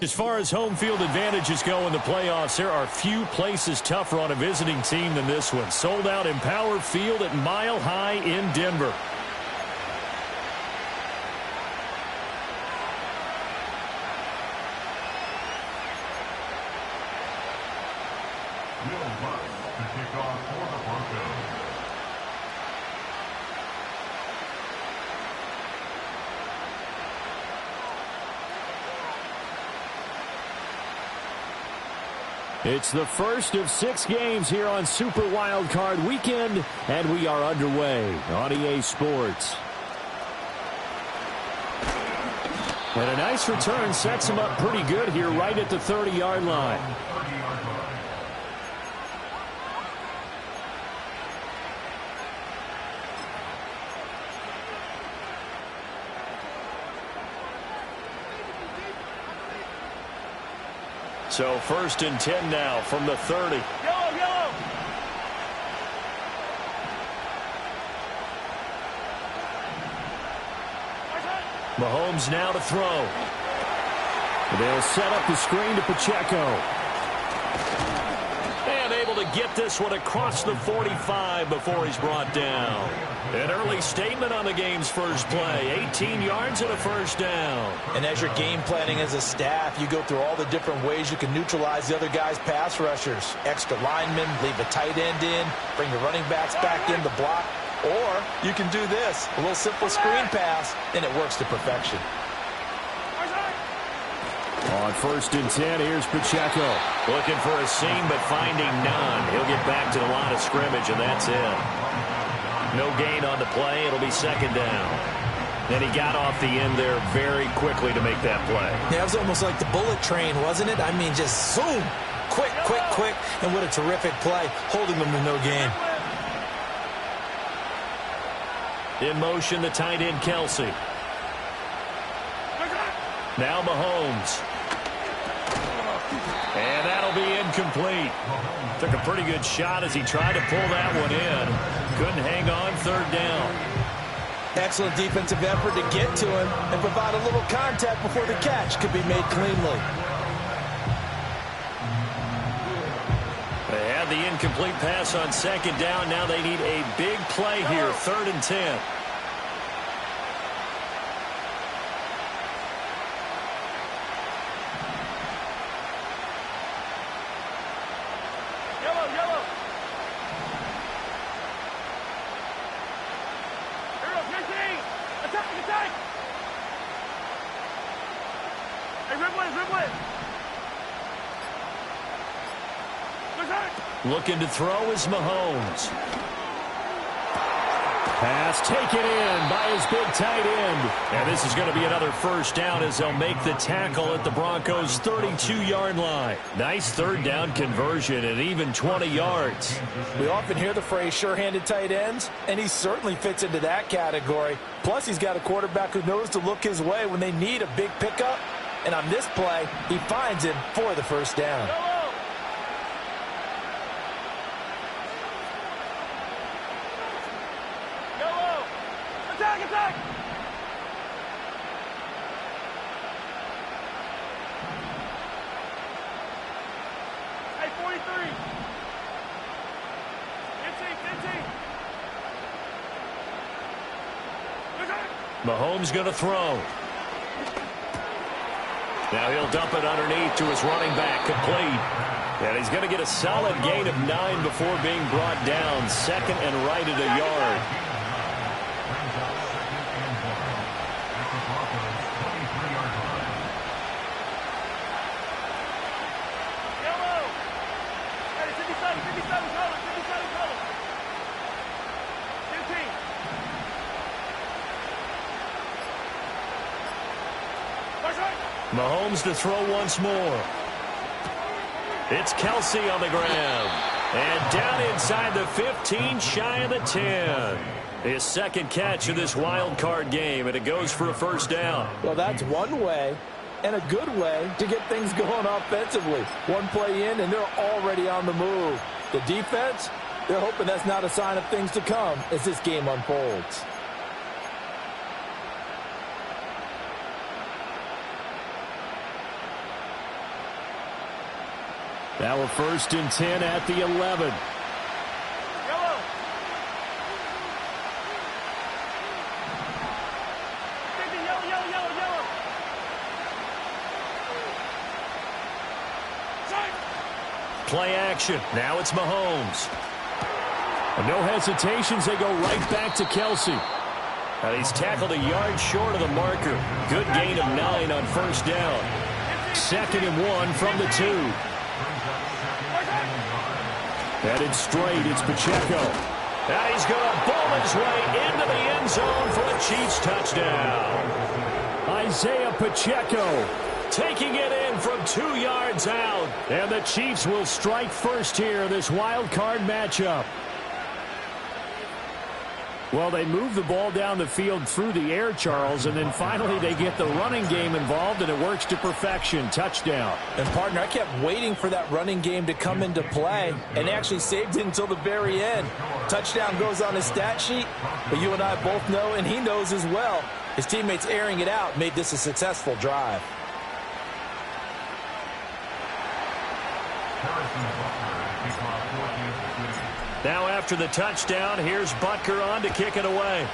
As far as home field advantages go in the playoffs, there are few places tougher on a visiting team than this one. Sold out in Power Field at Mile High in Denver. To kick off for the Broncos. It's the first of 6 games here on Super Wildcard Weekend, and we are underway on EA Sports. And a nice return sets him up pretty good here right at the 30-yard line. So 1st and 10 now from the 30. Yellow. Mahomes now to throw. They'll set up the screen to Pacheco. And able to get this one across the 45 before he's brought down. An early statement on the game's first play. 18 yards and a first down. And as you're game planning as a staff, you go through all the different ways you can neutralize the other guy's pass rushers. Extra linemen, leave a tight end in, bring your running backs back in the block. Or you can do this, a little simple screen pass, and it works to perfection. On 1st and 10, here's Pacheco. Looking for a seam, but finding none. He'll get back to the line of scrimmage, and that's it. No gain on the play. It'll be 2nd down. And he got off the end there very quickly to make that play. Yeah, it was almost like the bullet train, wasn't it? I mean, just zoom. Quick. And what a terrific play, holding them to no gain. In motion, the tight end, Kelsey. Now Mahomes. And that'll be incomplete. Took a pretty good shot as he tried to pull that one in. Couldn't hang on, 3rd down. Excellent defensive effort to get to him and provide a little contact before the catch could be made cleanly. They had the incomplete pass on 2nd down. Now they need a big play here, 3rd and 10. Yellow. Attack. Hey, dribble it. Looking to throw is Mahomes. Pass taken in by his big tight end. And this is going to be another first down as they'll make the tackle at the Broncos' 32-yard line. Nice 3rd down conversion and even 20 yards. We often hear the phrase sure-handed tight ends, and he certainly fits into that category. Plus, he's got a quarterback who knows to look his way when they need a big pickup. And on this play, he finds him for the first down. Attack! Hey, 43. 15. Mahomes going to throw. Now he'll dump it underneath to his running back, complete. And he's going to get a solid gain of 9 before being brought down. 2nd and right at a yard. Mahomes to throw once more. It's Kelsey on the ground. And down inside the 15, shy of the 10. His 2nd catch of this wild card game, and it goes for a first down. Well, that's one way, and a good way, to get things going offensively. One play in, and they're already on the move. The defense, they're hoping that's not a sign of things to come as this game unfolds. Now a 1st and 10 at the 11. Yellow. Yellow. Play action. Now it's Mahomes. And no hesitations. They go right back to Kelsey. And he's tackled a yard short of the marker. Good gain of 9 on 1st down. 2nd and 1 from the 2. Headed straight, it's Pacheco. And he's going to bowl his way into the end zone for a Chiefs touchdown. Isaiah Pacheco taking it in from 2 yards out. And the Chiefs will strike first here, this wild card matchup. Well, they move the ball down the field through the air, Charles, and then finally they get the running game involved, and it works to perfection. Touchdown. And, partner, I kept waiting for that running game to come into play and actually saved it until the very end. Touchdown goes on his stat sheet, but you and I both know, and he knows as well, his teammates airing it out made this a successful drive. Now after the touchdown, here's Butker on to kick it away.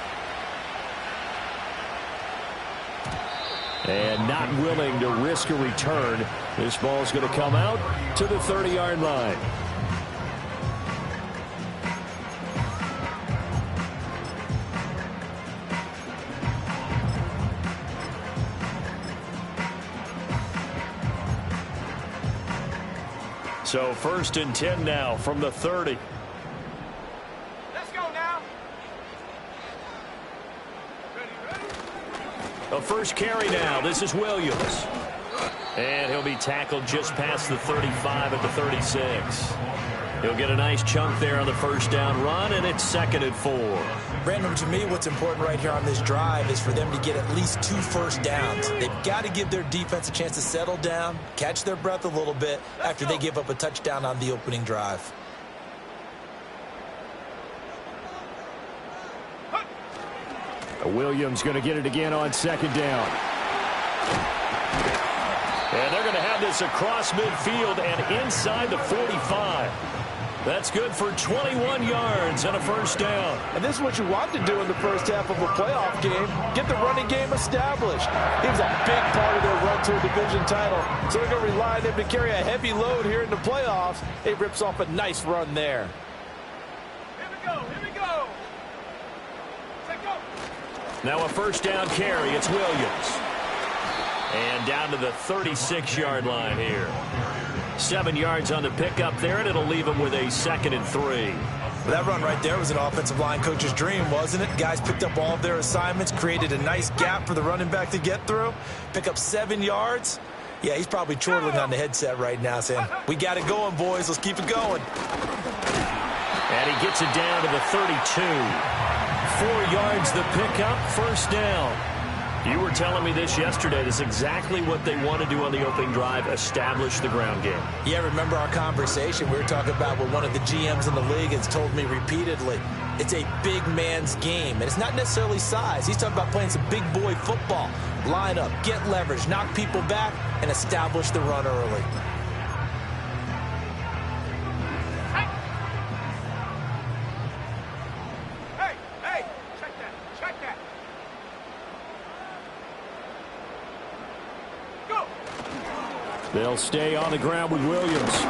And not willing to risk a return. This ball's going to come out to the 30-yard line. So 1st and 10 now from the 30. A first carry now. This is Williams. And he'll be tackled just past the 35 at the 36. He'll get a nice chunk there on the 1st down run, and it's 2nd and 4. Brandon, to me, what's important right here on this drive is for them to get at least 2 first downs. They've got to give their defense a chance to settle down, catch their breath a little bit after they give up a touchdown on the opening drive. Williams going to get it again on 2nd down. And they're going to have this across midfield and inside the 45. That's good for 21 yards and a 1st down. And this is what you want to do in the first half of a playoff game. Get the running game established. He was a big part of their run to a division title. So they're going to rely on him to carry a heavy load here in the playoffs. He rips off a nice run there. Here we go. Now a 1st down carry. It's Williams. And down to the 36-yard line here. 7 yards on the pickup there, and it'll leave him with a 2nd and 3. Well, that run right there was an offensive line coach's dream, wasn't it? Guys picked up all of their assignments, created a nice gap for the running back to get through, pick up 7 yards. Yeah, he's probably chortling on the headset right now saying, we got it going, boys. Let's keep it going. And he gets it down to the 32. 4 yards the pickup, 1st down. You were telling me this yesterday. This is exactly what they want to do on the opening drive, establish the ground game. Yeah, remember our conversation? We were talking about what one of the GMs in the league has told me repeatedly. It's a big man's game, and it's not necessarily size. He's talking about playing some big boy football. Line up, get leverage, knock people back, and establish the run early. They'll stay on the ground with Williams.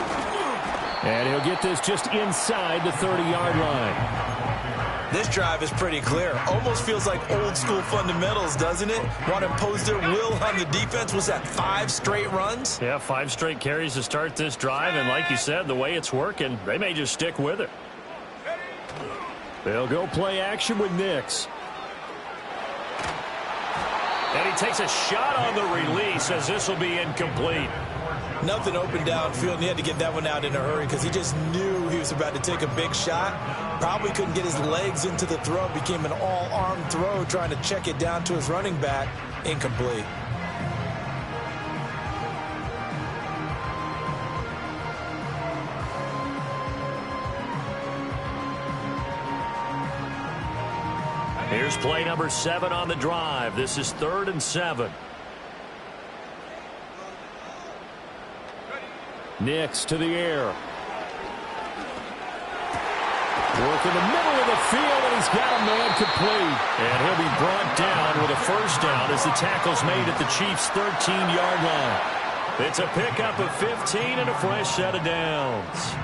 And he'll get this just inside the 30-yard line. This drive is pretty clear. Almost feels like old school fundamentals, doesn't it? Want to impose their will on the defense. Was that 5 straight runs? Yeah, 5 straight carries to start this drive. And like you said, the way it's working, they may just stick with it. They'll go play action with Nix. And he takes a shot on the release as this will be incomplete. Nothing open downfield, and he had to get that one out in a hurry because he just knew he was about to take a big shot. Probably couldn't get his legs into the throw. Became an all-arm throw trying to check it down to his running back. Incomplete. Here's play number 7 on the drive. This is 3rd and 7. Nix to the air. Work in the middle of the field, and he's got a man complete. And he'll be brought down with a first down as the tackle's made at the Chiefs' 13-yard line. It's a pickup of 15 and a fresh set of downs.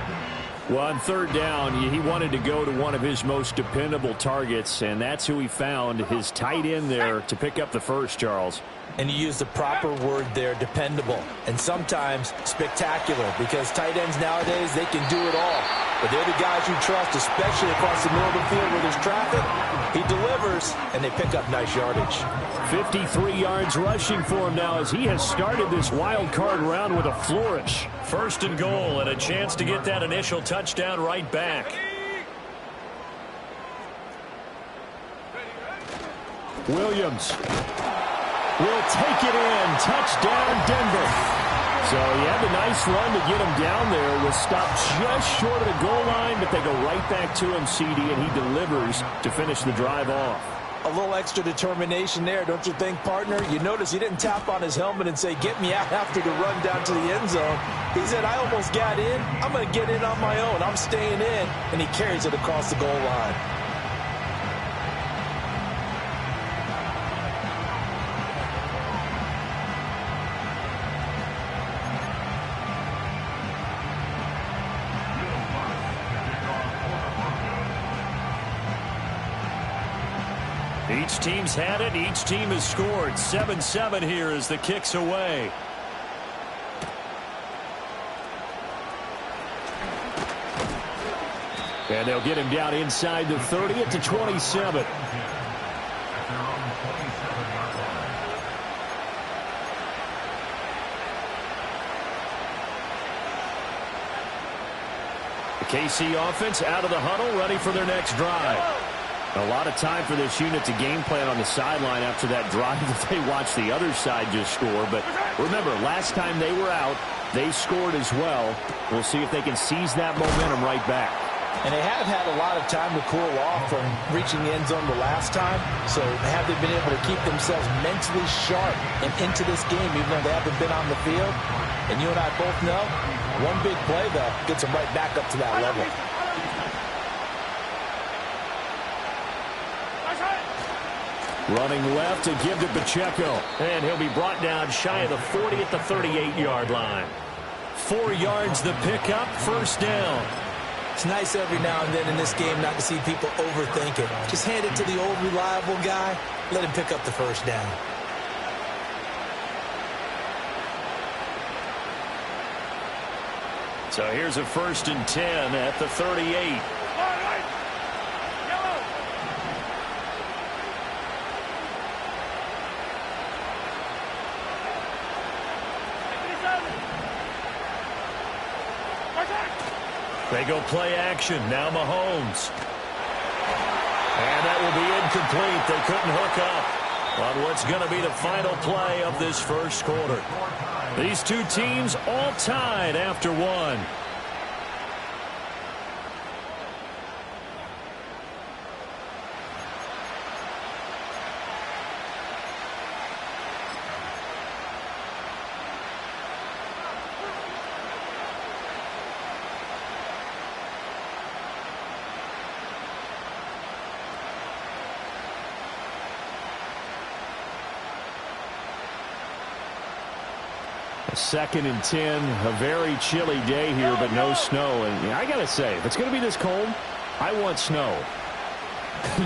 Well, on third down, he wanted to go to one of his most dependable targets, and that's who he found, his tight end there, to pick up the first, Charles. And you use the proper word there, dependable, and sometimes spectacular, because tight ends nowadays, they can do it all. But they're the guys you trust, especially across the middle of the field where there's traffic. He delivers, and they pick up nice yardage. 53 yards rushing for him now as he has started this wild card round with a flourish. First and goal, and a chance to get that initial touchdown right back. Williams will take it in. Touchdown, Denver. So he had the nice run to get him down there. Was stopped just short of the goal line, but they go right back to him, CD, and he delivers to finish the drive off. A little extra determination there, don't you think, partner? You notice he didn't tap on his helmet and say, get me out after the run down to the end zone. He said, I almost got in. I'm going to get in on my own. I'm staying in. And he carries it across the goal line. Each team's had it. Each team has scored. 7-7 here as the kick's away. And they'll get him down inside the 30 at the 27. The KC offense out of the huddle, ready for their next drive. A lot of time for this unit to game plan on the sideline after that drive that they watched the other side just score. But remember, last time they were out, they scored as well. We'll see if they can seize that momentum right back. And they have had a lot of time to cool off from reaching the end zone the last time. So have they been able to keep themselves mentally sharp and into this game, even though they haven't been on the field? And you and I both know, one big play, though, gets them right back up to that level. Running left to give to Pacheco. And he'll be brought down shy of the 40 at the 38-yard line. 4 yards the pickup, first down. It's nice every now and then in this game not to see people overthink it. Just hand it to the old reliable guy. Let him pick up the first down. So here's a 1st and 10 at the 38. They go play action. Now Mahomes. And that will be incomplete. They couldn't hook up on what's going to be the final play of this first quarter. These two teams all tied after one. Second and 10, a very chilly day here, but no snow. And I got to say, if it's going to be this cold, I want snow.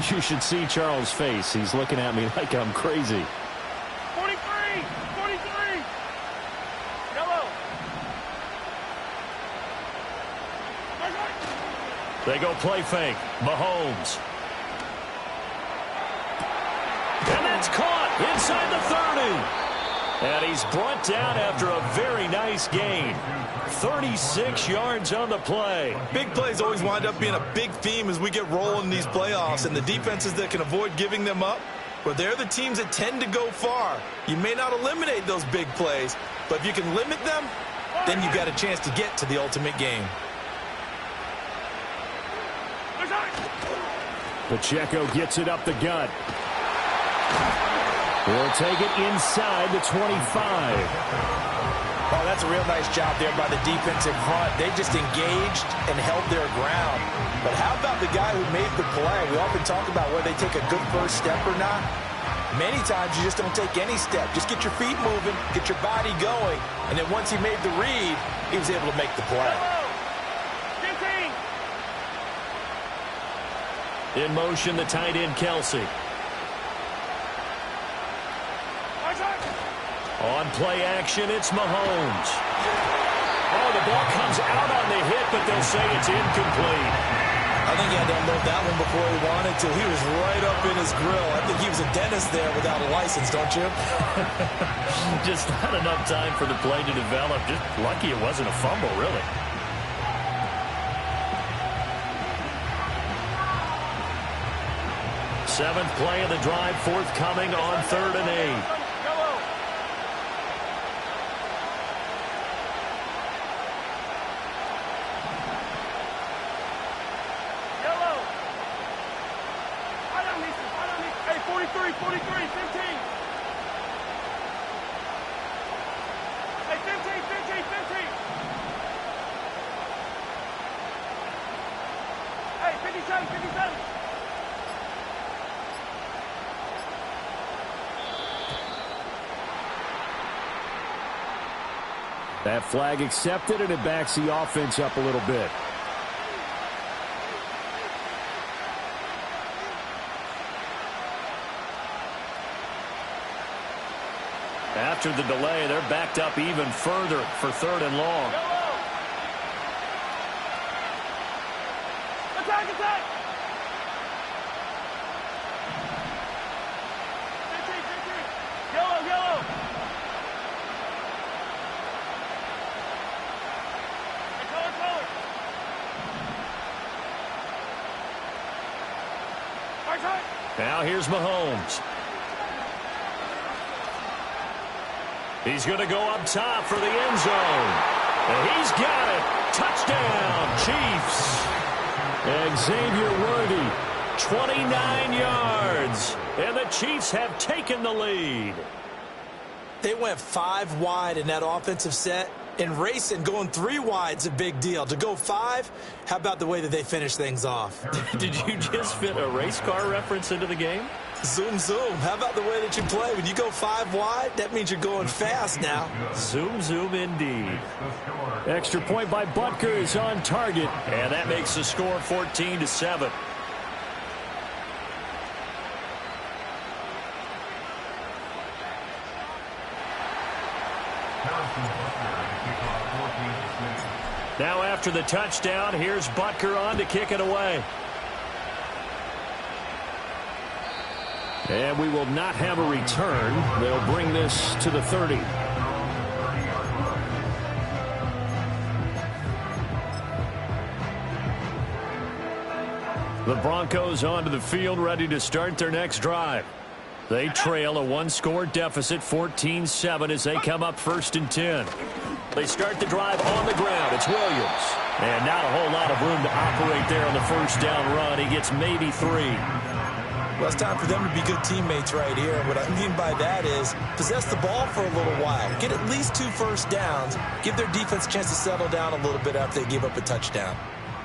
You should see Charles' face. He's looking at me like I'm crazy. 43! 43! Yellow! They go play fake. Mahomes. And that's caught inside the 30. And he's brought down after a very nice gain. 36 yards on the play. Big plays always wind up being a big theme as we get rolling in these playoffs. And the defenses that can avoid giving them up, well, they're the teams that tend to go far. You may not eliminate those big plays, but if you can limit them, then you've got a chance to get to the ultimate game. Pacheco gets it up the gut. We'll take it inside the 25. Oh, that's a real nice job there by the defense in front. They just engaged and held their ground. But how about the guy who made the play? We often talk about whether they take a good first step or not. Many times you just don't take any step. Just get your feet moving, get your body going, and then once he made the read, he was able to make the play. 15. In motion, the tight end, Kelsey. On play action, it's Mahomes. Oh, the ball comes out on the hit, but they'll say it's incomplete. I think he had to unload that one before he wanted to. He was right up in his grill. I think he was a dentist there without a license, don't you? Just not enough time for the play to develop. Just lucky it wasn't a fumble, really. Seventh play of the drive, forthcoming on 3rd and 8. That flag accepted, and it backs the offense up a little bit. After the delay, they're backed up even further for 3rd and long. Attack, attack! 15. Yellow, yellow! Now here's Mahomes. He's going to go up top for the end zone. And he's got it. Touchdown, Chiefs. And Xavier Worthy, 29 yards. And the Chiefs have taken the lead. They went 5 wide in that offensive set. And racing, going 3 wide's a big deal. To go 5, how about the way that they finish things off? Did you just fit a race car reference into the game? Zoom, zoom. How about the way that you play? When you go 5 wide, that means you're going fast now. Zoom, zoom indeed. Extra point by Butker is on target. And that makes the score 14-7. Now after the touchdown, here's Butker on to kick it away. And we will not have a return. They'll bring this to the 30. The Broncos onto the field, ready to start their next drive. They trail a 1-score deficit, 14-7, as they come up 1st and 10. They start the drive on the ground. It's Williams. And not a whole lot of room to operate there on the first down run. He gets maybe 3. Well, it's time for them to be good teammates right here. What I mean by that is possess the ball for a little while. Get at least 2 first downs. Give their defense a chance to settle down a little bit after they give up a touchdown.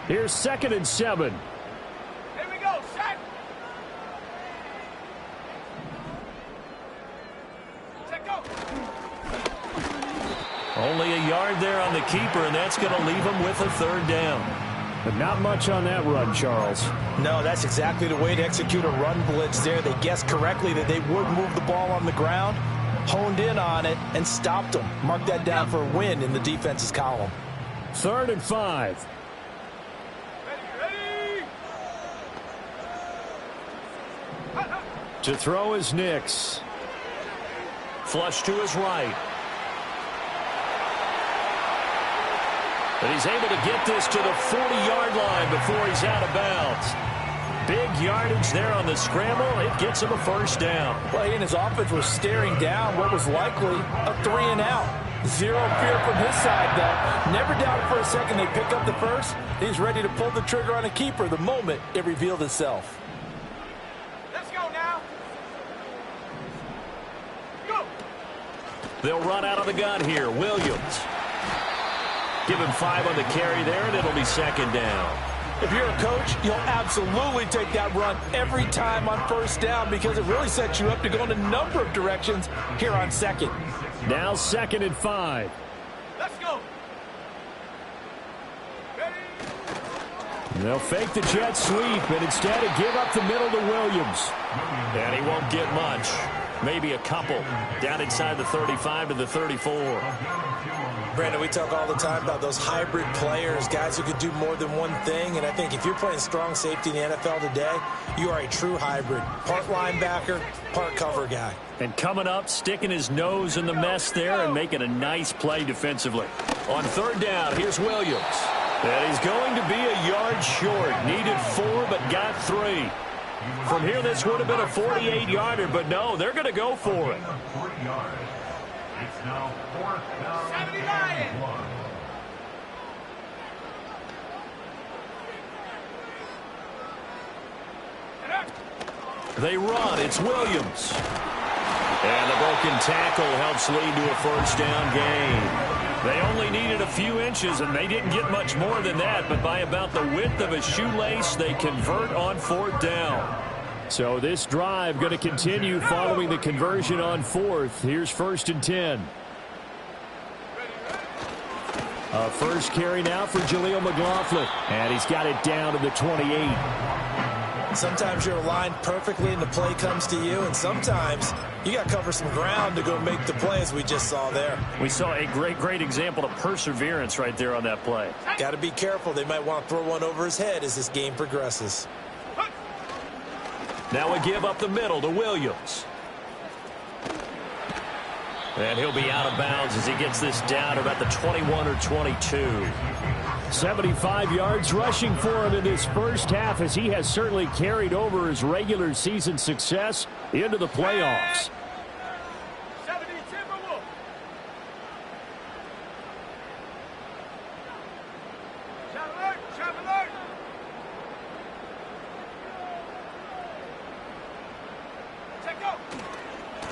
Here's 2nd and 7. Here we go, set! Set, go! Only a yard there on the keeper, and that's going to leave him with a 3rd down. But not much on that run, Charles. No, that's exactly the way to execute a run blitz there. They guessed correctly that they would move the ball on the ground, honed in on it, and stopped them. Mark that down for a win in the defense's column. 3rd and 5. Ready! To throw is Nix. Flush to his right. But he's able to get this to the 40-yard line before he's out of bounds. Big yardage there on the scramble. It gets him a 1st down. Well, he and his offense were staring down what was likely a 3-and-out. Zero fear from his side, though. Never doubted for a second they pick up the first. He's ready to pull the trigger on a keeper the moment it revealed itself. Let's go now! Go! They'll run out of the gun here. Williams. Give him 5 on the carry there, and it'll be second down. If you're a coach, you'll absolutely take that run every time on first down because it really sets you up to go in a number of directions here on second. Now 2nd and 5. Let's go. They'll fake the jet sweep and instead give up the middle to Williams. And he won't get much. Maybe a couple. Down inside the 35 to the 34. Brandon, we talk all the time about those hybrid players, guys who could do more than one thing. And I think if you're playing strong safety in the NFL today, you are a true hybrid. Part linebacker, part cover guy. And coming up, sticking his nose in the mess there and making a nice play defensively. On 3rd down, here's Williams. And he's going to be a yard short. Needed 4, but got 3. From here, this would have been a 48-yarder, but no, they're going to go for it. 40 yards. It's now 4th down. 79. 1. They run. It's Williams. And the broken tackle helps lead to a first down gain. They only needed a few inches, and they didn't get much more than that, but by about the width of a shoelace, they convert on 4th down. So this drive going to continue following the conversion on 4th. Here's 1st and 10. A first carry now for Jaleel McLaughlin, and he's got it down to the 28. Sometimes you're aligned perfectly and the play comes to you, and sometimes you got to cover some ground to go make the play, as we just saw there. We saw a great example of perseverance right there on that play. Got to be careful. They might want to throw one over his head as this game progresses. Now we give up the middle to Williams. And he'll be out of bounds as he gets this down to about the 21 or 22. 75 yards rushing for him in this first half, as he has certainly carried over his regular season success into the playoffs. 70 Timberwolves. Trap alert. Check go.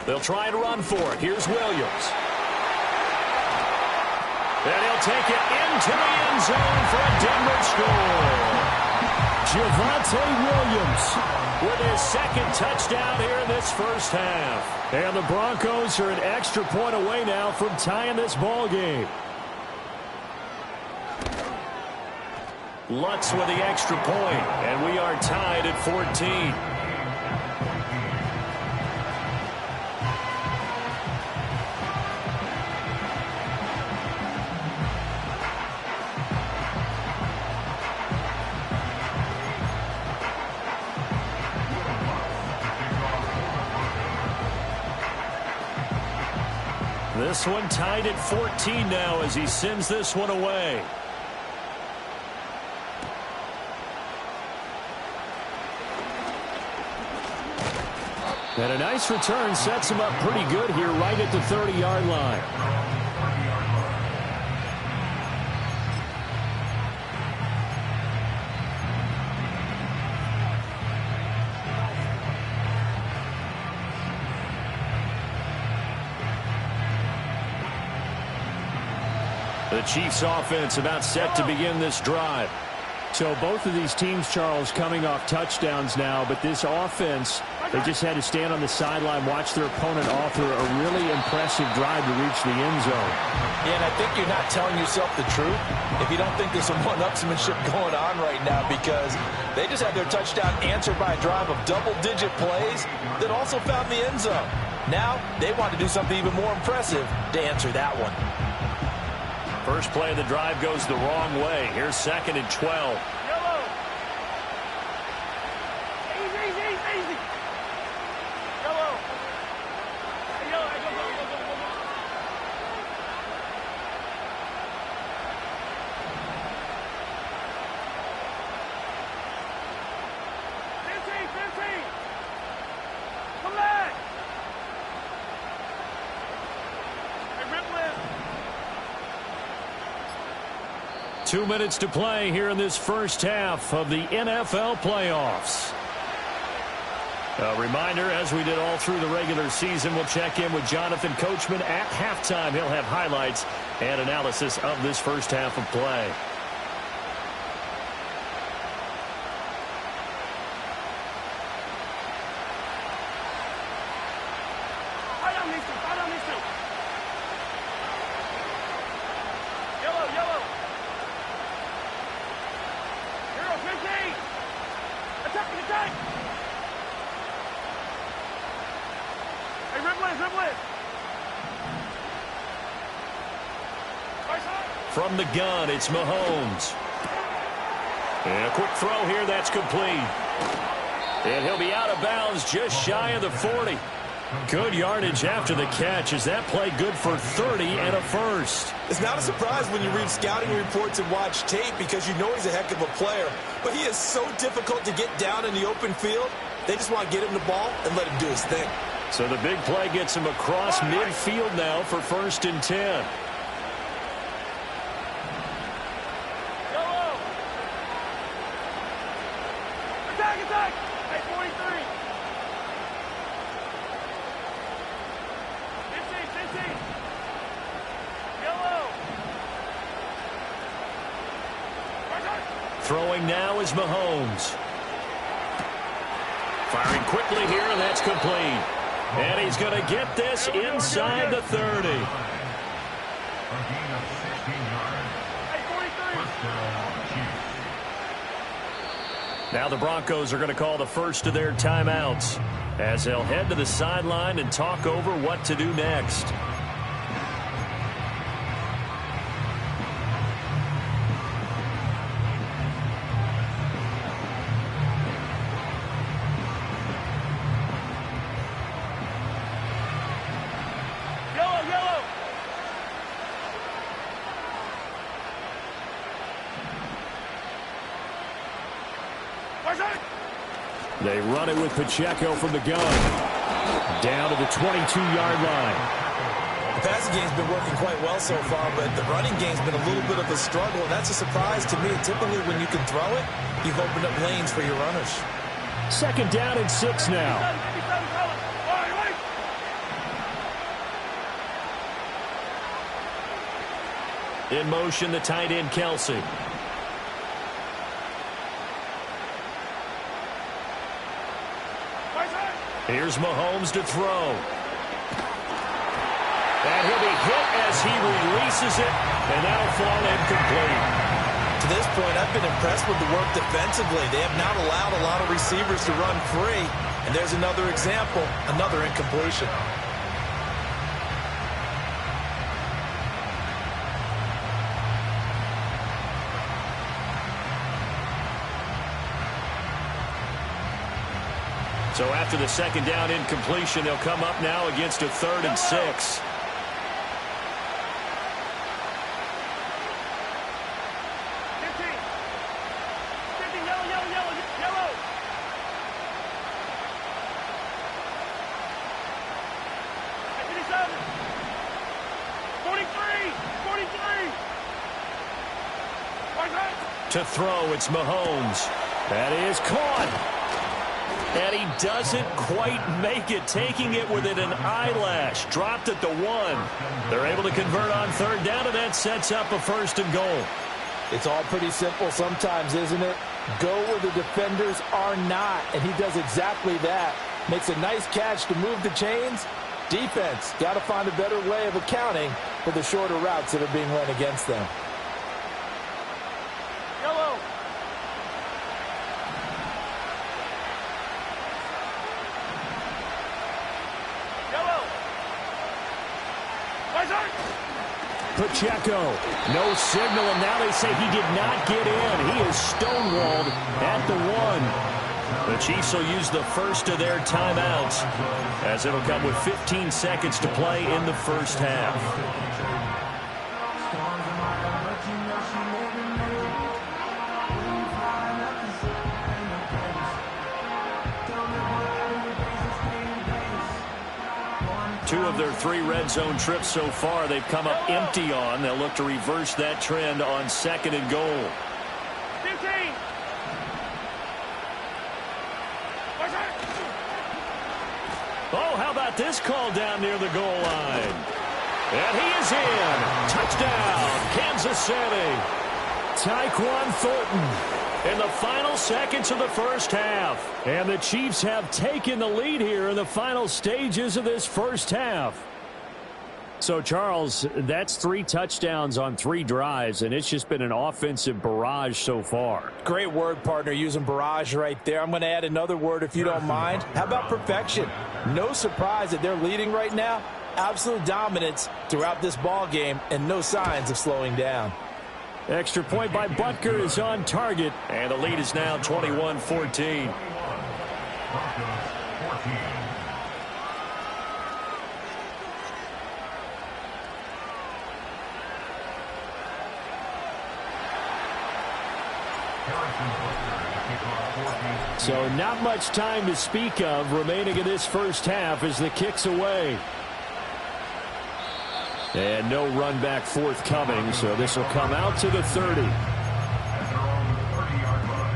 They'll try and run for it. Here's Williams. And he'll take it into the end zone for a Denver score. Javonte Williams With his 2nd touchdown here in this first half. And the Broncos are an extra point away now from tying this ball game. Lutz with the extra point, and we are tied at 14. This one tied at 14 now as he sends this one away. And a nice return sets him up pretty good here right at the 30-yard line. The Chiefs offense about set to begin this drive. So both of these teams, Charles, coming off touchdowns now, but this offense, they just had to stand on the sideline, watch their opponent offer a really impressive drive to reach the end zone. Yeah, and I think you're not telling yourself the truth if you don't think there's some one-upsmanship going on right now, because they just had their touchdown answered by a drive of double-digit plays that also found the end zone. Now they want to do something even more impressive to answer that one. First play of the drive goes the wrong way. Here's 2nd and 12. Yellow. Easy. Yellow. Hey, yellow. Hey, go. 15. Come back. Hey, rip left. 2 minutes to play here in this first half of the NFL playoffs. A reminder, as we did all through the regular season, we'll check in with Jonathan Coachman at halftime. He'll have highlights and analysis of this first half of play. From the gun, it's Mahomes. And a quick throw here, that's complete. And he'll be out of bounds just shy of the 40. Good yardage after the catch. Is that play good for 30 and a first? It's not a surprise when you read scouting reports and watch tape because you know he's a heck of a player. But he is so difficult to get down in the open field. They just want to get him the ball and let him do his thing. So the big play gets him across midfield now for 1st and 10. Throwing now is Mahomes. Firing quickly here, and that's complete. And he's going to get this inside the 30. Now the Broncos are going to call the first of their timeouts as they'll head to the sideline and talk over what to do next. They run it with Pacheco from the gun. Down to the 22-yard line. The passing game's been working quite well so far, but the running game's been a little bit of a struggle, and that's a surprise to me. Typically, when you can throw it, you've opened up lanes for your runners. 2nd down and 6 now. In motion, the tight end, Kelsey. Here's Mahomes to throw. And he'll be hit as he releases it, and that'll fall incomplete. To this point, I've been impressed with the work defensively. They have not allowed a lot of receivers to run free. And there's another example, another incompletion. So after the 2nd down incompletion, they'll come up now against a 3rd and 6. 15, yellow. 57, 43. To throw, it's Mahomes. That is caught. And he doesn't quite make it, taking it within an eyelash. Dropped at the 1. They're able to convert on 3rd down, and that sets up a 1st and goal. It's all pretty simple sometimes, isn't it? Go where the defenders are not, and he does exactly that. Makes a nice catch to move the chains. Defense, got to find a better way of accounting for the shorter routes that are being run against them. Yellow. Pacheco, no signal, and now they say he did not get in. He is stonewalled at the 1. The Chiefs will use the first of their timeouts as it'll come with 15 seconds to play in the first half. Two of their 3 red zone trips so far, they've come up empty on. They'll look to reverse that trend on 2nd and goal. 15. Oh, how about this call down near the goal line? And he is in. Touchdown, Kansas City. Tyquan Thornton in the final seconds of the first half. And the Chiefs have taken the lead here in the final stages of this first half. So, Charles, that's 3 touchdowns on 3 drives, and it's just been an offensive barrage so far. Great word, partner, using barrage right there. I'm going to add another word if you don't mind. How about perfection? No surprise that they're leading right now. Absolute dominance throughout this ball game and no signs of slowing down. Extra point by Butker is on target, and the lead is now 21-14. Broncos 14. So not much time to speak of remaining in this first half as the kick's away. And no run back forthcoming, so this will come out to the 30. At their own 30-yard line.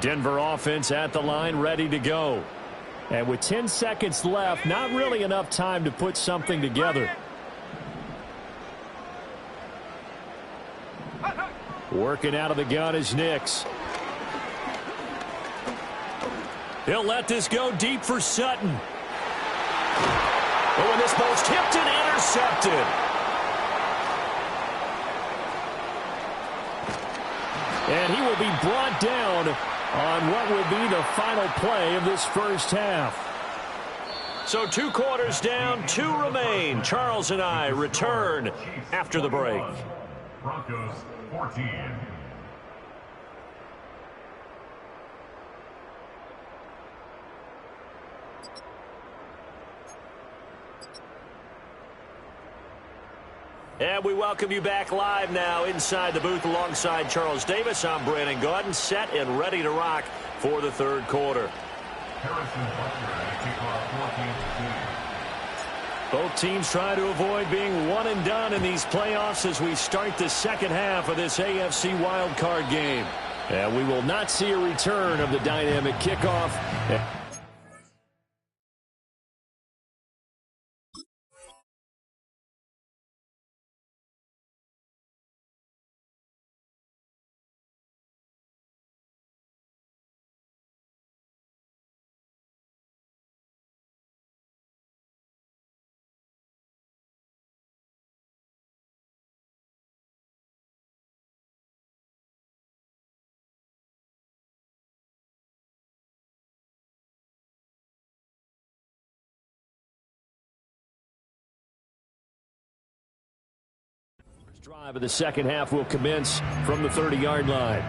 Denver offense at the line, ready to go. And with 10 seconds left, not really enough time to put something together. Working out of the gun is Nix. He'll let this go deep for Sutton. Oh, and this ball's tipped and intercepted. And he will be brought down on what will be the final play of this first half. So 2 quarters down, 2 remain. Charles and I return after the break. Broncos 14. And we welcome you back live now inside the booth alongside Charles Davis. I'm Brandon Gaudin, set and ready to rock for the third quarter. Harrison Butker at kickoff 14-2. Both teams try to avoid being one and done in these playoffs as we start the second half of this AFC wildcard game. And we will not see a return of the dynamic kickoff. Drive of the second half will commence from the 30-yard line.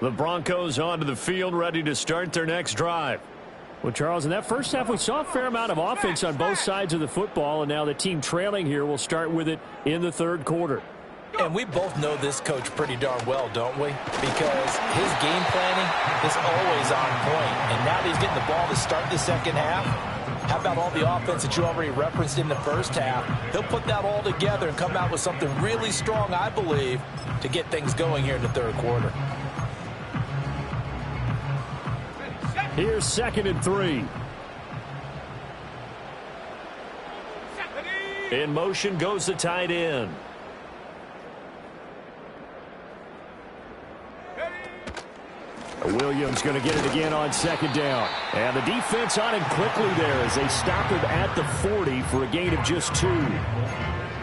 The Broncos onto the field, ready to start their next drive. Well, Charles, in that first half, we saw a fair amount of offense on both sides of the football, and now the team trailing here will start with it in the third quarter. And we both know this coach pretty darn well, don't we? Because his game planning is always on point. And now that he's getting the ball to start the second half, how about all the offense that you already referenced in the first half? He'll put that all together and come out with something really strong, I believe, to get things going here in the third quarter. Here's 2nd and 3. In motion goes the tight end. Williams going to get it again on second down. And the defense on him quickly there as they stop him at the 40 for a gain of just 2.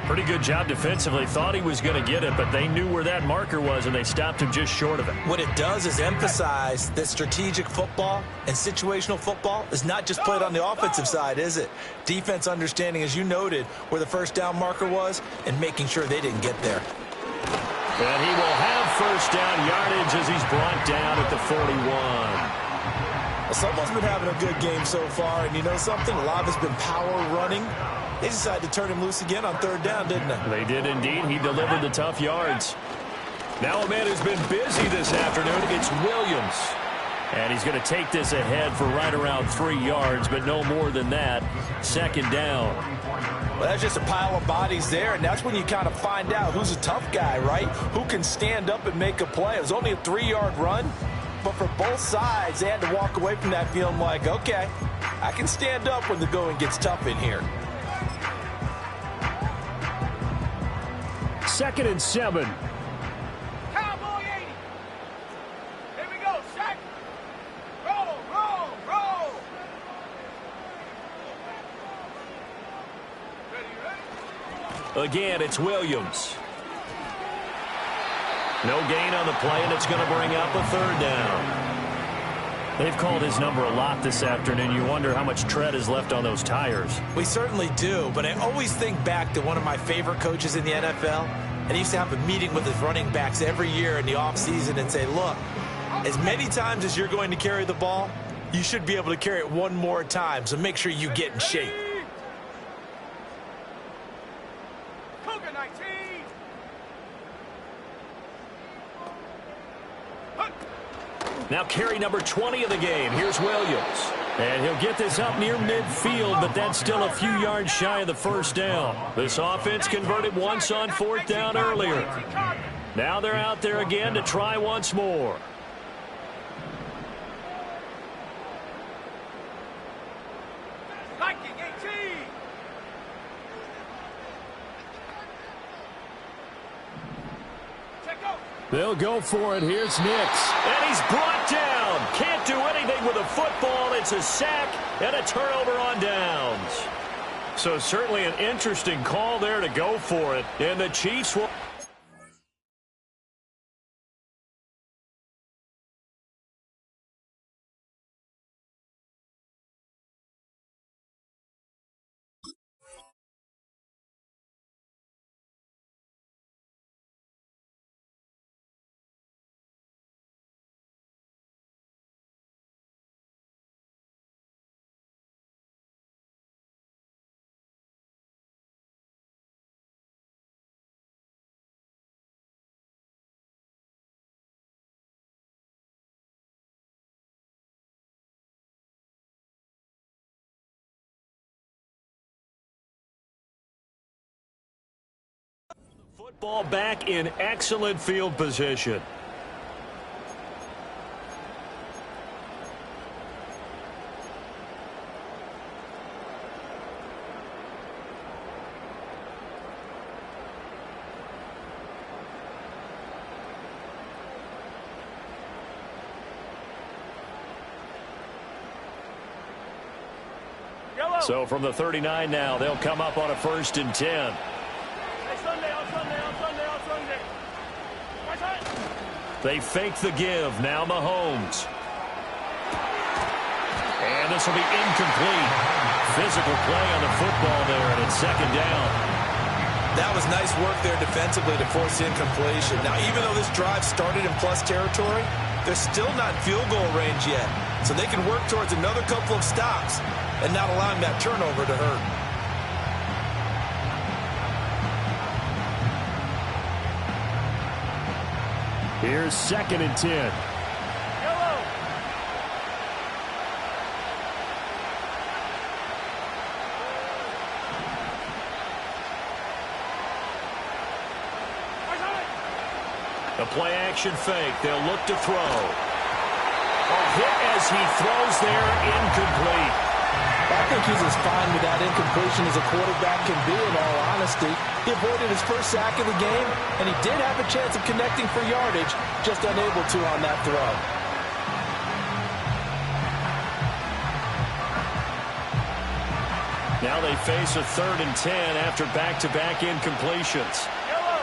Pretty good job defensively. Thought he was going to get it, but they knew where that marker was, and they stopped him just short of it. What it does is emphasize that strategic football and situational football is not just played on the offensive side, is it? Defense understanding, as you noted, where the first down marker was and making sure they didn't get there. And he will have first down yardage as he's brought down at the 41. Well, someone's been having a good game so far, and you know something? A lot of it's been power running. They decided to turn him loose again on third down, didn't they? They did indeed. He delivered the tough yards. Now a man who's been busy this afternoon, it's Williams. And he's going to take this ahead for right around 3 yards, but no more than that. Second down. Well, that's just a pile of bodies there, and that's when you kind of find out who's a tough guy, right? Who can stand up and make a play. It was only a 3-yard run, but for both sides, they had to walk away from that feeling like, okay, I can stand up when the going gets tough in here. 2nd and 7. Cowboy 80. Here we go. Sack. Roll, roll, roll. Ready? Again, it's Williams. No gain on the play, and it's going to bring up a third down. They've called his number a lot this afternoon. You wonder how much tread is left on those tires. We certainly do, but I always think back to one of my favorite coaches in the NFL, and he used to have a meeting with his running backs every year in the offseason and say, look, as many times as you're going to carry the ball, you should be able to carry it one more time, so make sure you get in shape. Cougar 19. Now carry number 20 of the game. Here's Williams. And he'll get this up near midfield, but that's still a few yards shy of the first down. This offense converted once on 4th down earlier. Now they're out there again to try once more. Viking 18. Check out. They'll go for it. Here's Nix. And he's brought down. Can't do anything with a football. It's a sack and a turnover on downs. So certainly an interesting call there to go for it. And the Chiefs will... Football back in excellent field position. Yellow. So from the 39 now, they'll come up on a 1st and 10. They fake the give. Now Mahomes. And this will be incomplete. Physical play on the football there, and it's 2nd down. That was nice work there defensively to force incompletion. Now, even though this drive started in plus territory, they're still not field goal range yet. So they can work towards another couple of stops and not allowing that turnover to hurt. Here's 2nd and 10. Yellow. The play action fake. They'll look to throw. A hit as he throws there, incomplete. I think he's as fine with that incompletion as a quarterback can be, in all honesty. He avoided his first sack of the game, and he did have a chance of connecting for yardage, just unable to on that throw. Now they face a 3rd and 10 after back-to-back incompletions. Yellow.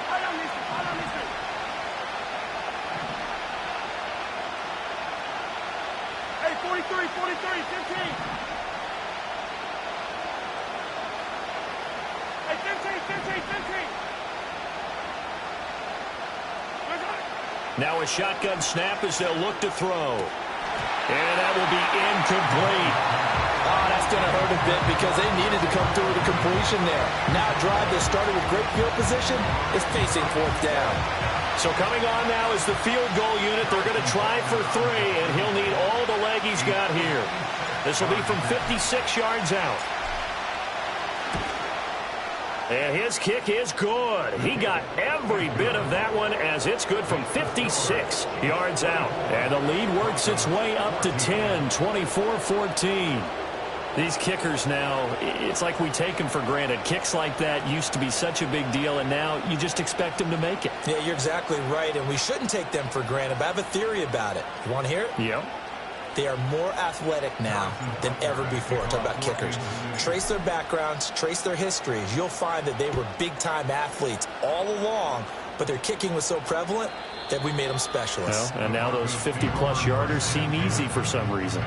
Hold on, mister. Hold on, mister. Hey, 43, 43, 15. Hey, 15, 15, 15. Now a shotgun snap as they'll look to throw. And that will be incomplete. Oh, that's going to hurt a bit because they needed to come through with a completion there. Now a drive that started with great field position is facing 4th down. So coming on now is the field goal unit. They're going to try for 3, and he'll need all the leg he's got here. This will be from 56 yards out. And his kick is good. He got every bit of that one as it's good from 56 yards out. And the lead works its way up to 10, 24-14. These kickers now, it's like we take them for granted. Kicks like that used to be such a big deal, and now you just expect them to make it. Yeah, you're exactly right, and we shouldn't take them for granted. But I have a theory about it. You want to hear it? Yep. They are more athletic now than ever before. Talk about kickers. Trace their backgrounds, trace their histories. You'll find that they were big-time athletes all along, but their kicking was so prevalent that we made them specialists. Well, and now those 50-plus yarders seem easy for some reason.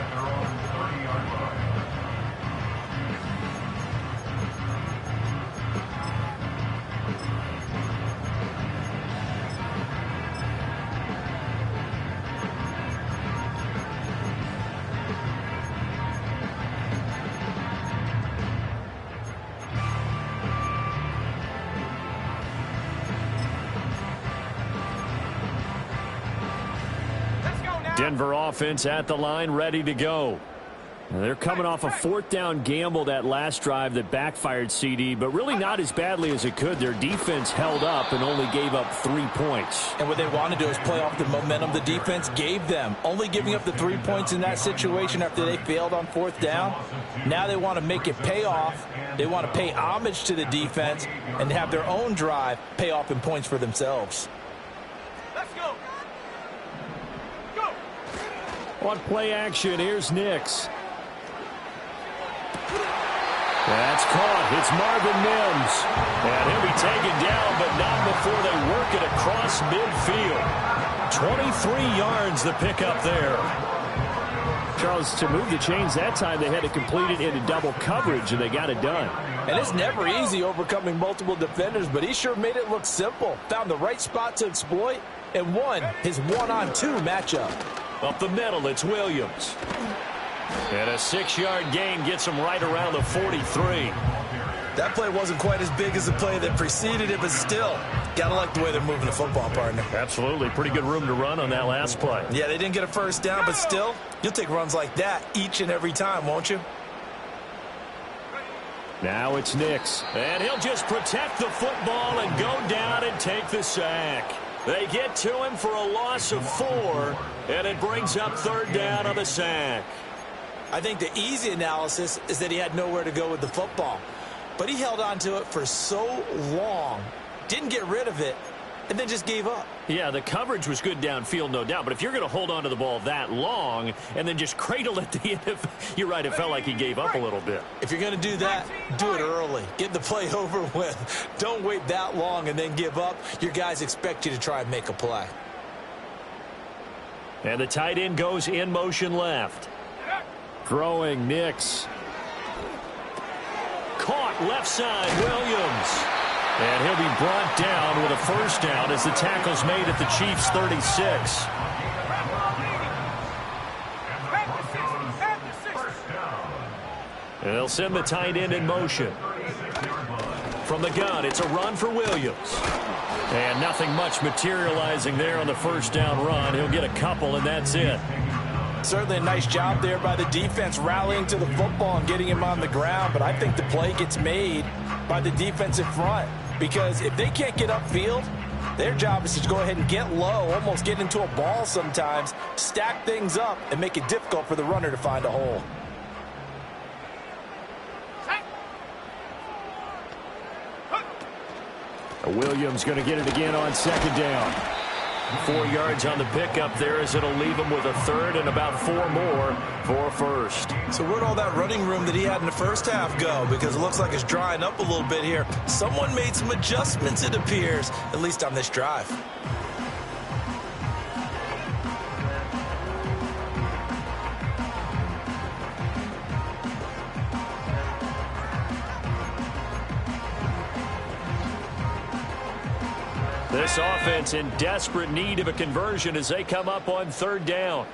Denver offense at the line, ready to go. They're coming off a 4th down gamble that last drive that backfired, CD, but really not as badly as it could. Their defense held up and only gave up 3 points. And what they want to do is play off the momentum the defense gave them. Only giving up the 3 points in that situation after they failed on 4th down. Now they want to make it pay off. They want to pay homage to the defense and have their own drive pay off in points for themselves. Let's go. On play action, here's Nix. That's caught. It's Marvin Mims. And he'll be taken down, but not before they work it across midfield. 23 yards the pickup there. Charles, to move the chains that time, they had to complete it into double coverage, and they got it done. And it's never easy overcoming multiple defenders, but he sure made it look simple. Found the right spot to exploit and won his 1-on-2 matchup. Up the middle, it's Williams. And a 6-yard gain gets him right around the 43. That play wasn't quite as big as the play that preceded it, but still, gotta like the way they're moving the football, partner. Absolutely. Pretty good room to run on that last play. Yeah, they didn't get a first down, but still, you'll take runs like that each and every time, won't you? Now it's Nix. And he'll just protect the football and go down and take the sack. They get to him for a loss of 4, and it brings up 3rd down on the sack. I think the easy analysis is that he had nowhere to go with the football. But he held on to it for so long, didn't get rid of it, and then just gave up. Yeah, the coverage was good downfield, no doubt. But if you're going to hold on to the ball that long and then just cradle at the end of, you're right, it felt like he gave up a little bit. If you're going to do that, do it early. Get the play over with. Don't wait that long and then give up. Your guys expect you to try and make a play. And the tight end goes in motion left. Throwing Nix. Caught left side, Williams. And he'll be brought down with a first down as the tackle's made at the Chiefs' 36. And they'll send the tight end in motion. From the gun, it's a run for Williams. And nothing much materializing there on the first down run. He'll get a couple, and that's it. Certainly a nice job there by the defense rallying to the football and getting him on the ground. But I think the play gets made by the defensive front. Because if they can't get upfield, their job is to go ahead and get low, almost get into a ball sometimes, stack things up, and make it difficult for the runner to find a hole. Williams going to get it again on second down. 4 yards on the pickup there as it'll leave him with a third and about 4 more for a first. So where'd all that running room that he had in the first half go? Because it looks like it's drying up a little bit here. Someone made some adjustments, it appears, at least on this drive. This offense in desperate need of a conversion as they come up on third down.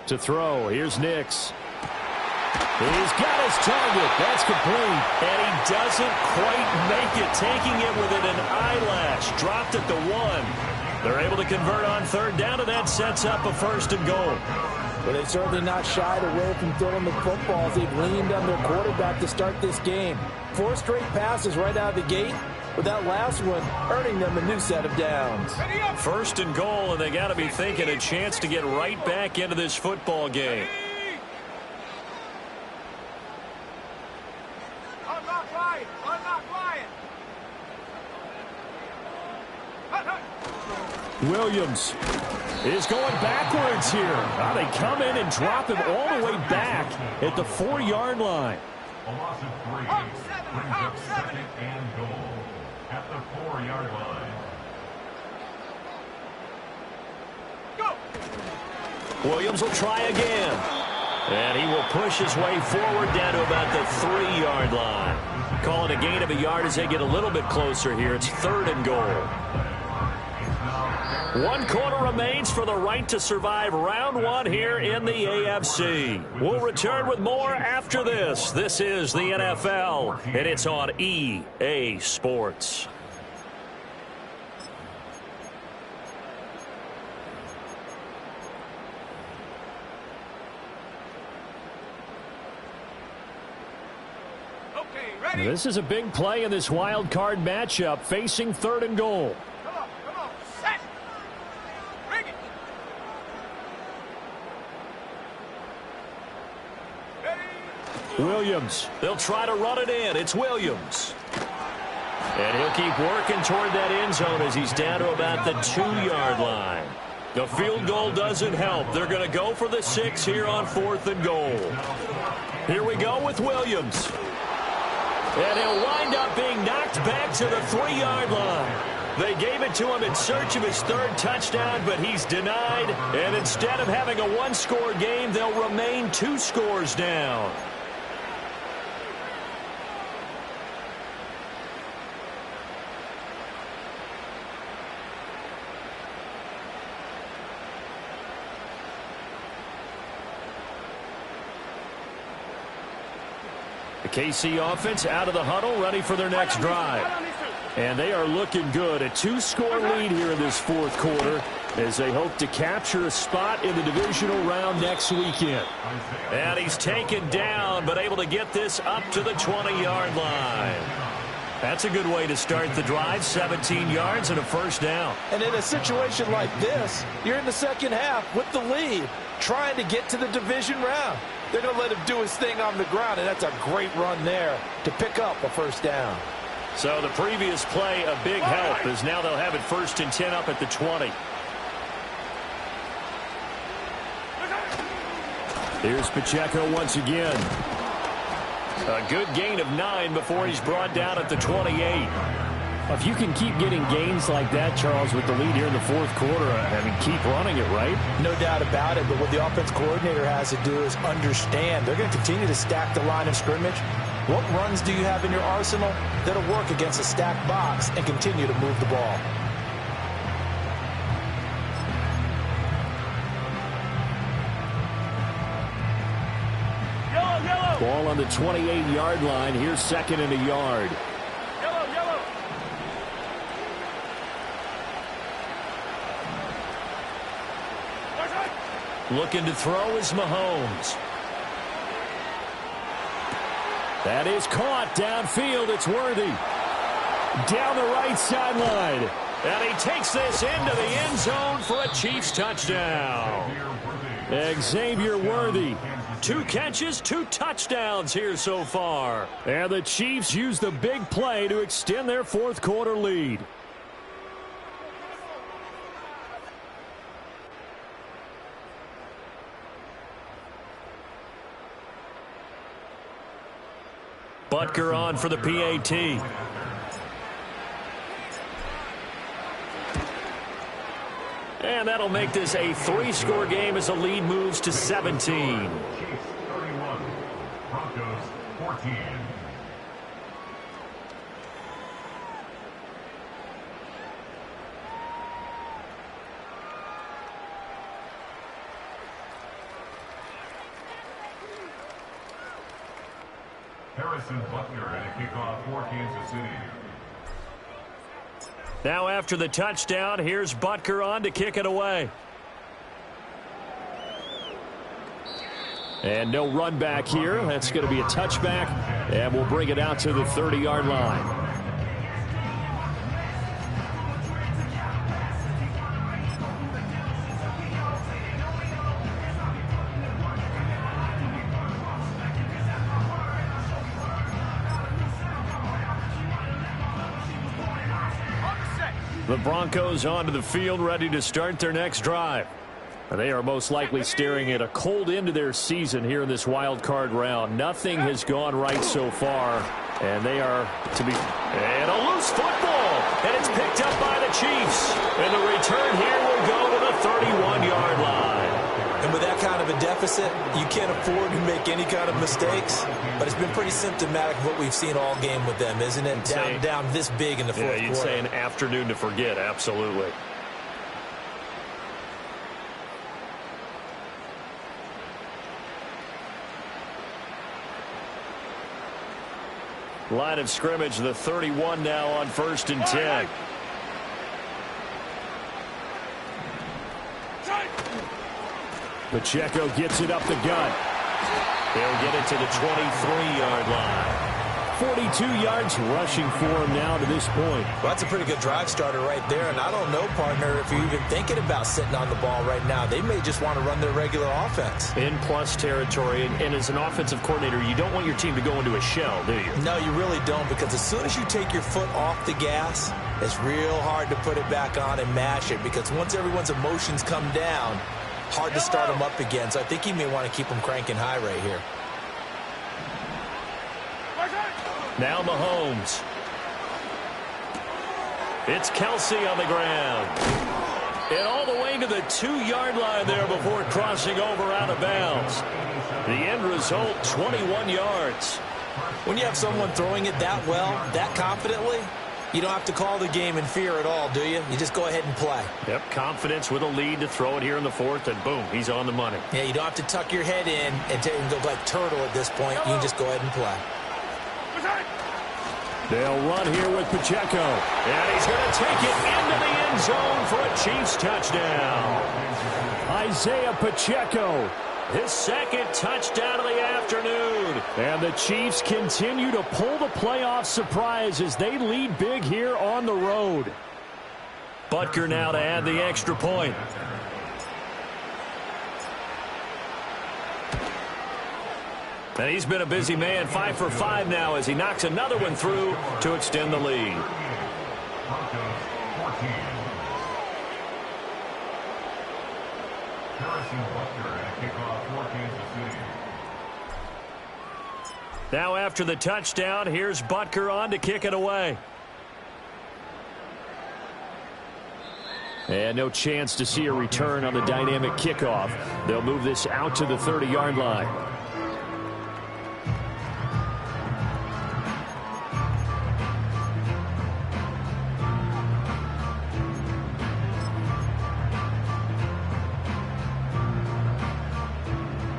To throw, here's Nix. He's got his target. That's complete. And he doesn't quite make it, taking it within an eyelash. Dropped at the 1. They're able to convert on third down, and that sets up a first and goal. But they've certainly not shied away from throwing the footballs. They've leaned on their quarterback to start this game. 4 straight passes right out of the gate, with that last one earning them a new set of downs. First and goal, and they got to be thinking a chance to get right back into this football game. Unlock Ryan! Unlock Ryan! Williams is going backwards here. Now they come in and drop him all the way back at the 4-yard line. A loss of 3 brings up second and goal at the 4-yard line. Go! Williams will try again. And he will push his way forward down to about the 3-yard line. Call it a gain of a yard as they get a little bit closer here. It's third and goal. 1 quarter remains for the right to survive round 1 here in the AFC. We'll return with more after this. This is the NFL, and it's on EA Sports. Okay, ready? This is a big play in this wild card matchup, facing third and goal. Come on, set! Bring it! Ready? Williams, they'll try to run it in. It's Williams. And he'll keep working toward that end zone as he's down to about the 2-yard line. The field goal doesn't help. They're going to go for the 6 here on 4th and goal. Here we go with Williams. And he'll wind up being knocked back to the 3-yard line. They gave it to him in search of his 3rd touchdown, but he's denied. And instead of having a 1-score game, they'll remain 2 scores down. The KC offense out of the huddle, ready for their next drive. And they are looking good. A 2-score lead here in this 4th quarter as they hope to capture a spot in the divisional round next weekend. And he's taken down, but able to get this up to the 20-yard line. That's a good way to start the drive, 17 yards and a first down. And in a situation like this, you're in the second half with the lead, trying to get to the division round. They're going to let him do his thing on the ground, and that's a great run there to pick up a first down. So the previous play, a big help, as now they'll have it 1st and 10 up at the 20. Here's Pacheco once again. A good gain of 9 before he's brought down at the 28. If you can keep getting gains like that, Charles, with the lead here in the 4th quarter, I mean, keep running it, right? No doubt about it, but what the offense coordinator has to do is understand. They're going to continue to stack the line of scrimmage. What runs do you have in your arsenal that'll work against a stacked box and continue to move the ball? Yellow! Ball on the 28-yard line. Here's 2nd and a yard. Yellow! Looking to throw is Mahomes. That is caught downfield. It's Worthy. Down the right sideline. And he takes this into the end zone for a Chiefs touchdown. Xavier Worthy, 2 catches, 2 touchdowns here so far. And the Chiefs use the big play to extend their fourth quarter lead. Butker on for the PAT. And that'll make this a 3-score game as the lead moves to 17. Chiefs 31, Broncos 14. Harrison Butker and a kickoff for Kansas City. Now after the touchdown, here's Butker on to kick it away. And no run back here. That's going to be a touchback, and we'll bring it out to the 30-yard line. The Broncos onto the field, ready to start their next drive. And they are most likely staring at a cold end to their season here in this wild card round. Nothing has gone right so far, and they are to be... And a loose football, and it's picked up by the Chiefs. And the return here will go to the 31-yard line. And with that kind of a deficit, you can't afford to make any kind of mistakes. But it's been pretty symptomatic of what we've seen all game with them, isn't it? Down this big in the fourth quarter. Yeah, you'd say an afternoon to forget, absolutely. Line of scrimmage, the 31 now on 1st and 10. Pacheco gets it up the gut. They'll get it to the 23-yard line. 42 yards rushing for him now to this point. Well, that's a pretty good drive starter right there. And I don't know, partner, if you're even thinking about sitting on the ball right now. They may just want to run their regular offense. In plus territory. And as an offensive coordinator, you don't want your team to go into a shell, do you? No, you really don't, because as soon as you take your foot off the gas, it's real hard to put it back on and mash it. Because once everyone's emotions come down, hard to start them up again. So I think you may want to keep them cranking high right here. Now Mahomes. It's Kelsey on the ground. And all the way to the 2-yard line there before crossing over out of bounds. The end result, 21 yards. When you have someone throwing it that well, that confidently, you don't have to call the game in fear at all, do you? You just go ahead and play. Yep, confidence with a lead to throw it here in the fourth, and boom, he's on the money. Yeah, you don't have to tuck your head in and go like turtle at this point. You can just go ahead and play. They'll run here with Pacheco. And he's going to take it into the end zone for a Chiefs touchdown. Isaiah Pacheco, his second touchdown of the afternoon. And the Chiefs continue to pull the playoff surprise as they lead big here on the road. Butker now to add the extra point. And he's been a busy man, 5 for 5 now as he knocks another one through to extend the lead. Broncos 14. Harrison Butker and a kickoff for Kansas City. Now after the touchdown, here's Butker on to kick it away. And no chance to see a return on the dynamic kickoff. They'll move this out to the 30-yard line.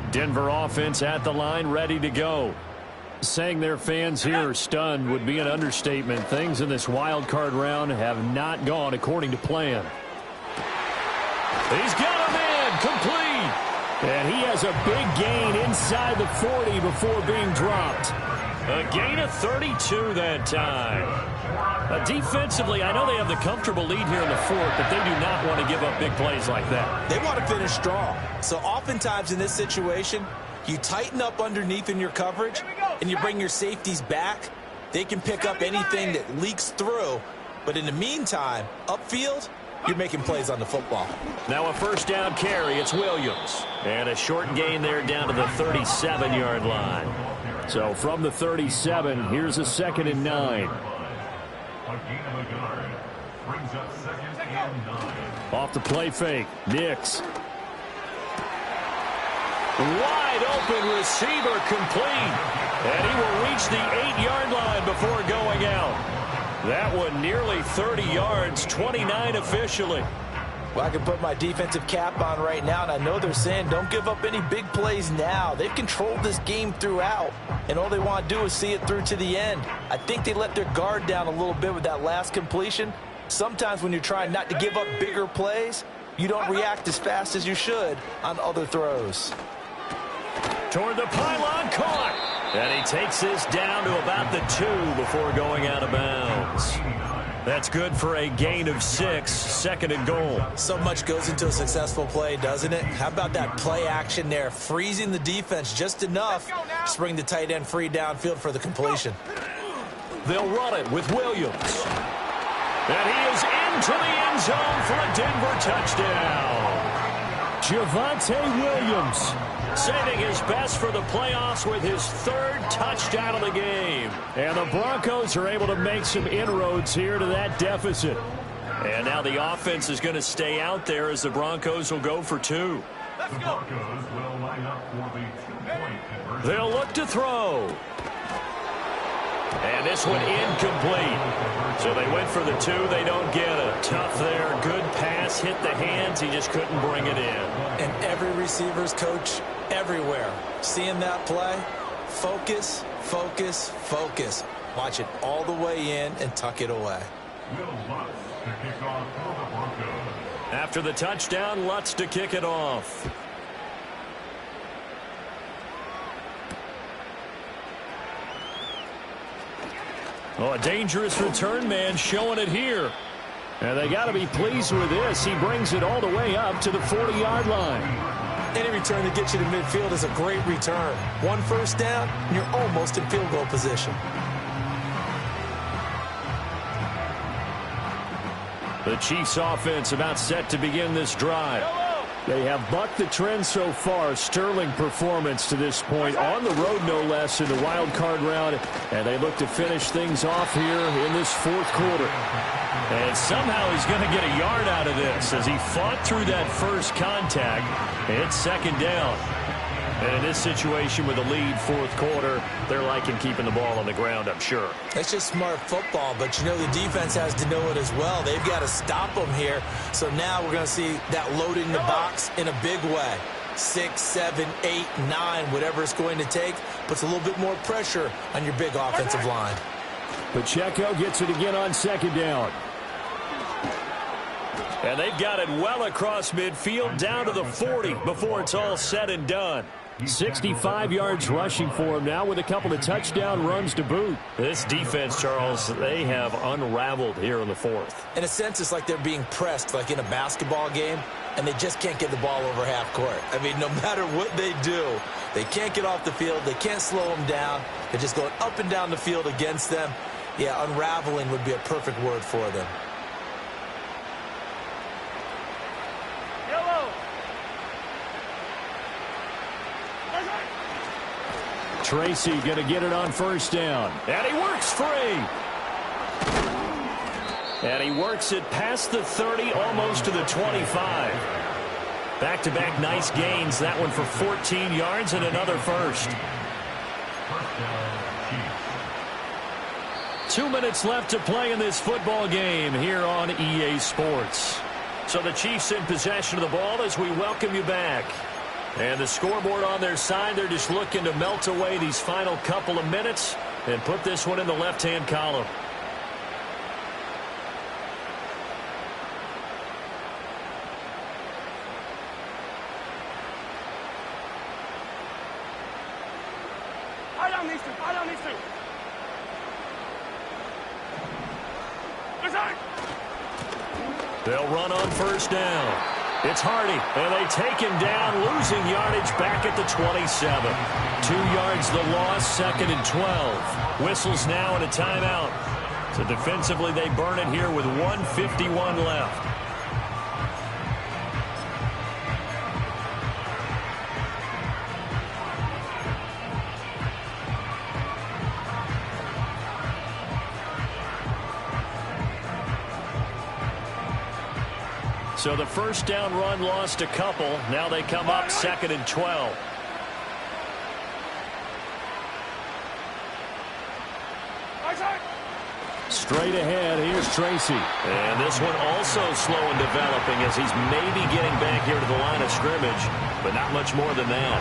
Denver offense at the line, ready to go. Saying their fans here are stunned would be an understatement. Things in this wild card round have not gone according to plan. He's got him in, complete. And he has a big gain inside the 40 before being dropped. A gain of 32 that time. Defensively, I know they have the comfortable lead here in the fourth, but they do not want to give up big plays like that. They want to finish strong. So oftentimes in this situation, You tighten up underneath in your coverage, and you bring your safeties back. They can pick up anything that leaks through. But in the meantime, upfield, you're making plays on the football. Now a first down carry. It's Williams. And a short gain there down to the 37-yard line. So from the 37, here's a 2nd and 9. A gain of a yard brings up 2nd and 9. Off the play fake, Nix. Wide open receiver complete. And he will reach the 8-yard line before going out. That one nearly 30 yards, 29 officially. Well, I can put my defensive cap on right now, and I know they're saying don't give up any big plays now. They've controlled this game throughout, and all they want to do is see it through to the end. I think they let their guard down a little bit with that last completion. Sometimes when you're trying not to give up bigger plays, you don't react as fast as you should on other throws. Toward the pylon, caught. And he takes this down to about the 2 before going out of bounds. That's good for a gain of 6, 2nd and goal. So much goes into a successful play, doesn't it? How about that play action there, freezing the defense just enough to bring the tight end free downfield for the completion. They'll run it with Williams. And he is into the end zone for a Denver touchdown. Javonte Williams. Saving his best for the playoffs with his 3rd touchdown of the game. And the Broncos are able to make some inroads here to that deficit. And now the offense is going to stay out there as the Broncos will go for 2. The Broncos will line up for the 2-point conversion. They'll look to throw. And this one incomplete. So they went for the 2. They don't get it. Tough there. Good pass. Hit the hands. He just couldn't bring it in. And every receiver's coach everywhere seeing that play, focus, focus, focus. Watch it all the way in and tuck it away. Will Lutz to kick off for the Broncos. After the touchdown, Lutz to kick it off. Oh, a dangerous return man showing it here. And they got to be pleased with this. He brings it all the way up to the 40-yard line. Any return that gets you to midfield is a great return. 1 first down, and you're almost in field goal position. The Chiefs offense about set to begin this drive. They have bucked the trend so far. Sterling performance to this point. On the road, no less, in the wild card round. And they look to finish things off here in this 4th quarter. And somehow he's going to get a yard out of this as he fought through that first contact. It's 2nd down. And in this situation with a lead 4th quarter, they're liking keeping the ball on the ground, I'm sure. That's just smart football, but you know the defense has to know it as well. They've got to stop them here. So now we're going to see that loading the box in a big way. 6, 7, 8, 9, whatever it's going to take, puts a little bit more pressure on your big offensive line. Pacheco gets it again on 2nd down. And they've got it well across midfield down to the 40 before it's all said and done. 65 yards rushing for him now with a couple of touchdown runs to boot. This defense, Charles, they have unraveled here in the 4th. In a sense, it's like they're being pressed like in a basketball game, and they just can't get the ball over half court. I mean, no matter what they do, they can't get off the field. They can't slow them down. They're just going up and down the field against them. Yeah, unraveling would be a perfect word for them. Tracy going to get it on 1st down. And he works free. And he works it past the 30, almost to the 25. Back-to-back nice gains. That one for 14 yards and another first. 2 minutes left to play in this football game here on EA Sports. So the Chiefs in possession of the ball as we welcome you back. And the scoreboard on their side, they're just looking to melt away these final couple of minutes and put this one in the left-hand column. They'll run on 1st down. It's Hardy, and they take him down, losing yardage back at the 27. 2 yards the loss, 2nd and 12. Whistles now and a timeout. So defensively, they burn it here with 1:51 left. So the first down run lost a couple. Now they come up 2nd and 12. Straight ahead, here's Tracy. And this one also slow in developing as he's maybe getting back here to the line of scrimmage, but not much more than that.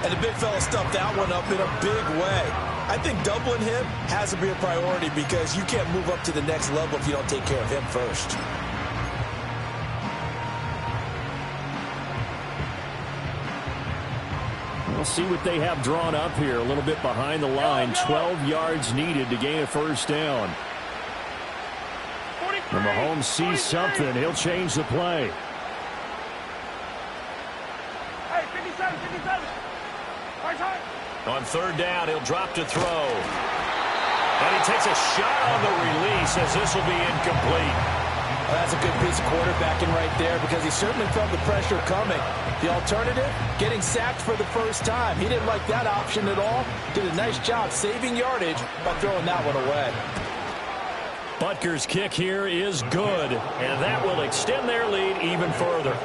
And the big fella stuffed that one up in a big way. I think doubling him has to be a priority because you can't move up to the next level if you don't take care of him first. We'll see what they have drawn up here. A little bit behind the line. 12 yards needed to gain a first down. When Mahomes sees something, he'll change the play. Hey, 57, 57. Right side. On 3rd down, he'll drop to throw. And he takes a shot on the release as this will be incomplete. Well, that's a good piece of quarterbacking right there because he certainly felt the pressure coming. The alternative, getting sacked for the first time. He didn't like that option at all. Did a nice job saving yardage by throwing that one away. Butker's kick here is good, and that will extend their lead even further.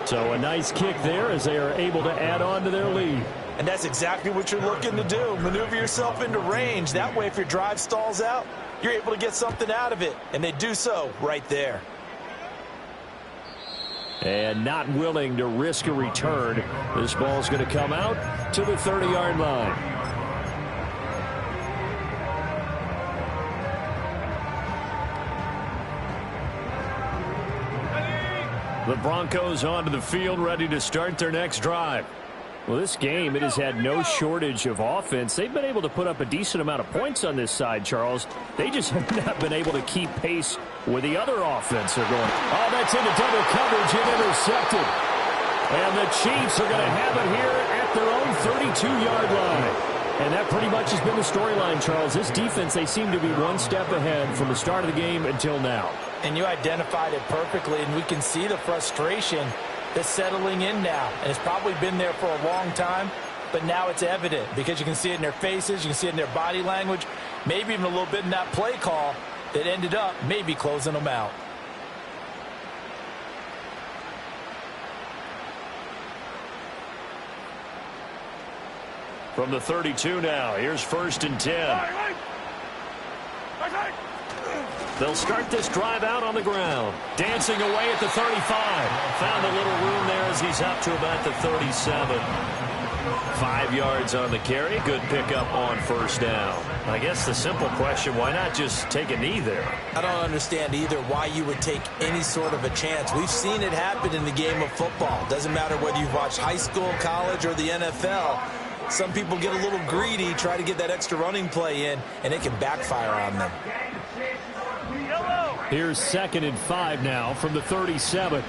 So a nice kick there as they are able to add on to their lead. And that's exactly what you're looking to do. Maneuver yourself into range. That way, if your drive stalls out, you're able to get something out of it. And they do so right there. And not willing to risk a return. This ball's going to come out to the 30-yard line. The Broncos onto the field, ready to start their next drive. Well, this game, it has had no shortage of offense. They've been able to put up a decent amount of points on this side, Charles. They just have not been able to keep pace with the other offense they're going. Oh, that's into double coverage and intercepted. And the Chiefs are going to have it here at their own 32-yard line. And that pretty much has been the storyline, Charles. This defense, they seem to be one step ahead from the start of the game until now. And you identified it perfectly, and we can see the frustration that's settling in now. And it's probably been there for a long time, but now it's evident because you can see it in their faces, you can see it in their body language, maybe even a little bit in that play call that ended up maybe closing them out. From the 32 now, here's 1st and 10. They'll start this drive out on the ground. Dancing away at the 35. Found a little room there as he's up to about the 37. 5 yards on the carry. Good pickup on 1st down. I guess the simple question, why not just take a knee there? I don't understand either why you would take any sort of a chance. We've seen it happen in the game of football. Doesn't matter whether you've watched high school, college, or the NFL. Some people get a little greedy, try to get that extra running play in, and it can backfire on them. Here's 2nd and 5 now from the 37.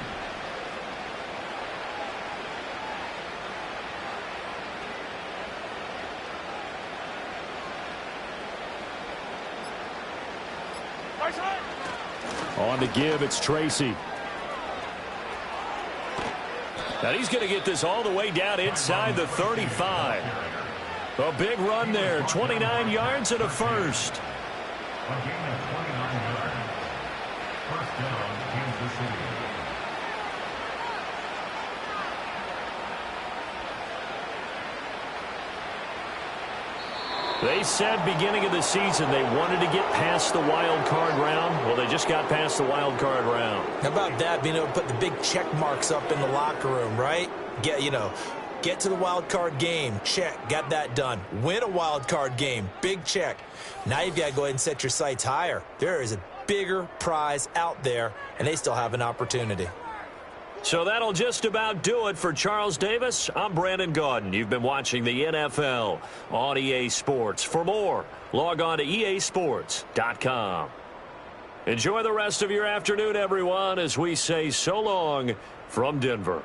On to give, it's Tracy. Now he's going to get this all the way down inside the 35. A big run there, 29 yards and a first. A gain of 29 yards. First down, Kansas City. They said beginning of the season they wanted to get past the wild card round. Well, they just got past the wild card round. How about that, being able to put the big check marks up in the locker room, right? Get to the wild card game. Check. Got that done. Win a wild card game. Big check. Now you've got to go ahead and set your sights higher. There is a bigger prize out there, and they still have an opportunity. So that'll just about do it for Charles Davis. I'm Brandon Gaudin. You've been watching the NFL on EA Sports. For more, log on to easports.com. Enjoy the rest of your afternoon, everyone, as we say so long from Denver.